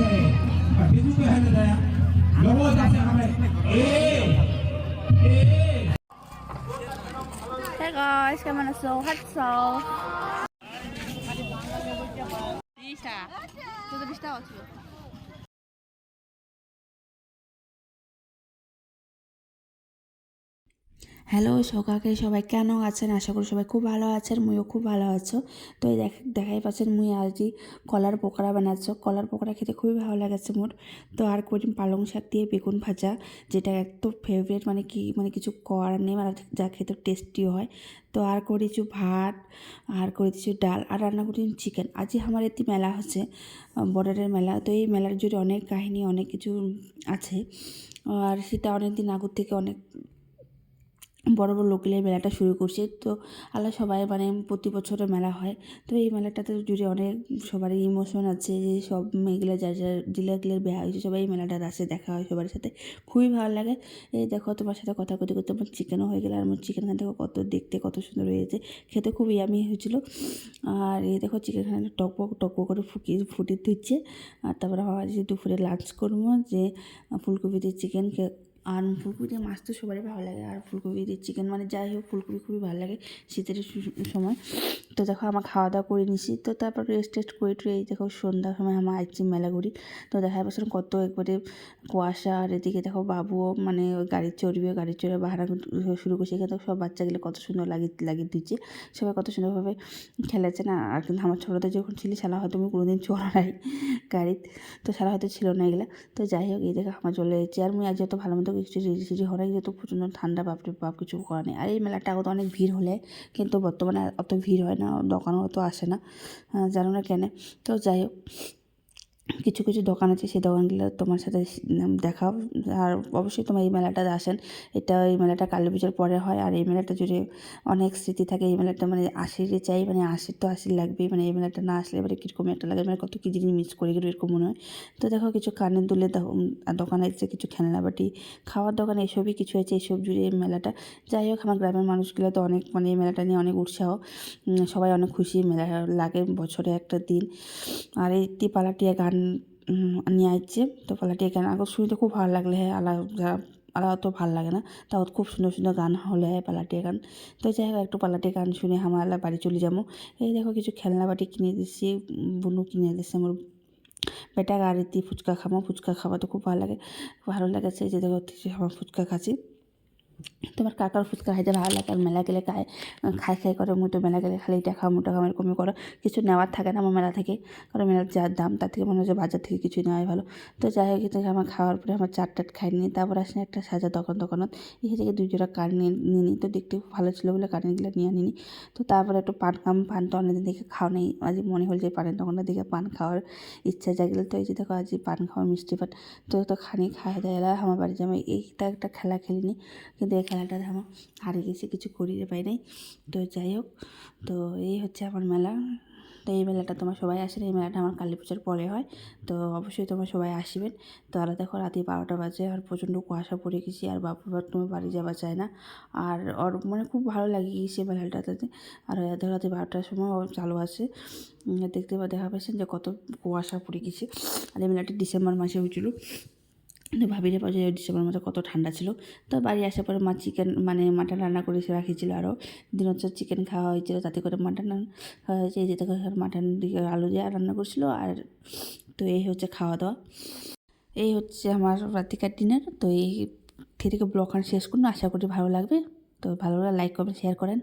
Hey guys, কেমন আছো? হাঁটছো? দিশা, তোদের দিশটা আছে। হ্যালো সকালকে সবাই কেন আছেন? আশা করি সবাই খুব ভালো আছেন, মুইও খুব ভালো আছো। তো এই দেখাই পাচ্ছেন মুই আজই কলার পকোড়া বানাচ্ছ। কলার পকোড়া খেতে খুবই ভালো লাগাচ্ছে মোর। তো আর করি পালং শাক দিয়ে বেগুন ভাজা, যেটা একদম ফেভারিট, মানে কিছু করার নেই, মানে যা খেতে টেস্টি হয়। তো আর করেছি ভাত, আর করেছি ডাল, আর রান্না করেছি চিকেন। আজই আমার এটি মেলা হচ্ছে, বর্ডারের মেলা। তো এই মেলার জুড়ে অনেক কাহিনী, অনেক কিছু আছে। আর সেটা অনেক দিন আগর থেকে অনেক বড় বড় লোকেলের মেলাটা শুরু করছে। তো আল্লাহ সবাই মানে প্রতি বছরের মেলা হয়। তো এই মেলাটাতে জুড়ে অনেক সবারই ইমোশন আছে, যে সব মেয়েগুলো যার জেলাগুলোর বিয়ে হয়েছে সবাই এই মেলাটার আসে, দেখা হয় সবার সাথে, খুবই ভালো লাগে। এই দেখো তোমার সাথে কথা করতে করতে আমার চিকেনও হয়ে গেলো, আর আমার চিকেন খান দেখো কত দেখতে কত সুন্দর হয়েছে, খেতে খুব ইয়ামি হয়েছিল। আর এই দেখো চিকেন খানটা টকবক করে ফুটিয়ে দিচ্ছে। আর তারপরে আমার আজকে দুপুরে লাঞ্চ করবো, যে ফুলকপি দিয়ে চিকেন। আর ফুলকপি দিয়ে মাছ তো সবারই ভালো লাগে, আর ফুলকপি দিয়ে চিকেন মানে যাই হোক ফুলকপি খুবই ভালো লাগে শীতের সময়। তো দেখো আমার খাওয়া দাওয়া করে নিছি। তো তারপর রেস্ট করে এই দেখো সন্ধ্যার সময় আমার আসছি মেলাগুড়ি। তো দেখা যাচ্ছে কত একবারে কুয়াশা, আর এদিকে দেখো বাবুও মানে ওই গাড়ি চড়ে বাহানা শুরু করছে। এখানে দেখো সব বাচ্চাগুলো কত সুন্দর লাগিয়ে দিচ্ছে, সবাই কত সুন্দরভাবে খেলেছে না। আর কিন্তু আমার ছোটোতে যখন ছিলি শালা হয়তো আমি কোনোদিন চড়া নাই গাড়িতে, তো শালা হয়তো ছিল না এগুলা। তো যাই হোক এই দেখো আমার চলে এসেছে। আর আমি আজ যত ভালো মতো কিছু রেডি হয়, যত প্রচণ্ড ঠান্ডা বাপরে বাপ কিছু করা নেই। আর এই মেলাটা আগত অনেক ভিড় হলে, কিন্তু বর্তমানে অত ভিড় হয় না, দোকানও অত আসে না, জানো না কেন। তো যাই হোক কিছু কিছু দোকান আছে, সেই দোকানগুলো তোমার সাথে দেখাও। আর অবশ্যই তোমার এই মেলাটাতে আসেন। এই মেলাটা কালী পুজোর পরে হয়। আর এই মেলাটা জুড়ে অনেক স্মৃতি থাকে। এই মেলাটা মানে আসিরই চাই, মানে আসির তো আসির লাগবেই, মানে এই মেলাটা না আসলে এবারে কীরকম একটা লাগে, মানে কত কী জিনিস মিস করে গেলো এরকম মনে হয়। তো দেখো কিছু কানের দুলের দোকান আছে, কিছু খেলনাবাটি, খাওয়ার দোকান, এসবই কিছু আছে, এসব জুড়ে এই মেলাটা। যাই হোক আমার গ্রামের মানুষগুলো তো অনেক মানে এই মেলাটা নিয়ে অনেক উৎসাহ, সবাই অনেক খুশি, মেলা লাগে বছরে একটা দিন। আর এই পালাটিয়া গান নিয়ে আসছে। তো পালাটিয়া গান আগে শুনতে খুব ভালো লাগলে, হ্যাঁ আলাদা আলাদা তো ভালো লাগে না, তাও খুব সুন্দর সুন্দর গান হলে হয় পালাটিয়া গান। তো যাই হোক একটু পালাটিয়া গান শুনে আমার বাড়ি চলে যাবো। এই দেখো কিছু খেলনা বাটি কিনে দিচ্ছি, বুনু কিনে দিচ্ছে আমার বেটা। আর ফুচকা খাওয়া তো খুব ভালো লাগেছে। এই যে দেখো আমার ফুচকা খাচ্ছি। তোমার কাকার ফুচকা খাইতে ভালো লাগে, আর মেলা গেলে খাই করে মুই তো মেলা গেলে খালি এটা খাও মোটা খাও এরকমই করো, কিছু নেওয়ার থাকে না আমার মেলা থেকে। কারণ মেলার যা দাম তার থেকে মনে হচ্ছে বাজার থেকে কিছু নেওয়াই ভালো। তো যাই হোক থেকে আমার খাওয়ার পরে আমার চাট খাই নিই। তারপর আসলে একটা সাজা দোকানত এখান থেকে 2 জোড়া কান নিয়ে নিই। তো দেখতে খুব ভালো ছিল বলে কানেরগুলো নিয়ে নিই। তো তারপরে একটু পান তো অনেকদিন দেখে খাওয়া নেই, আজ মনে হল যে পানের দোকানটা দেখে পান খাওয়ার ইচ্ছা জাগলে। তো এই যে দেখো আজ পান খাওয়া মিষ্টি পান। তো খানি খাওয়া দাওয়া আমার বাড়ি যাবো। এইটা একটা খেলা খেলিনি, কিন্তু এই খেলাটা আমার হারিয়ে গেছে, কিছু করিতে পাই নাই। তো যাই হোক, তো এই হচ্ছে আমার মেলা। তো এই মেলাটা তোমার সবাই আসেন, এই মেলাটা আমার কালী পুজোর পরে হয়। তো অবশ্যই তোমার সবাই আসবেন। তো আর দেখো রাতে 12টা বাজে, আর প্রচণ্ড কুয়াশা পড়ে গেছি, আর বাবুবার তোমার বাড়ি যাওয়া যায় না। আর ওর মানে খুব ভালো লাগে গিয়েছে মেলাটাতে। আর রাতে 12টার সময় ও চালু আসে, দেখা পাচ্ছেন যে কত কুয়াশা পড়ে গেছে। আর এই মেলাটা ডিসেম্বর মাসে হয়েছিল। তো ভাবিরে পাওয়া যায় ডিসেম্বর মাসে কত ঠান্ডা ছিল। তো বাড়ি আসার পরে মা মাটন রান্না করে রাখিয়েছিল, আরও দিন হচ্ছে চিকেন খাওয়া হয়েছিল, তাতে করে মাটন হয়েছে। এই যে মাটন দিকে আলু দিয়ে রান্না করছিল। আর তো এই হচ্ছে খাওয়া দাওয়া, এই হচ্ছে আমার রাতিকার ডিনার। তো এই থেকে ব্লগ শেষ করুন, আশা করি ভালো লাগবে। তো ভালো লাগলে লাইক করবেন, শেয়ার করেন।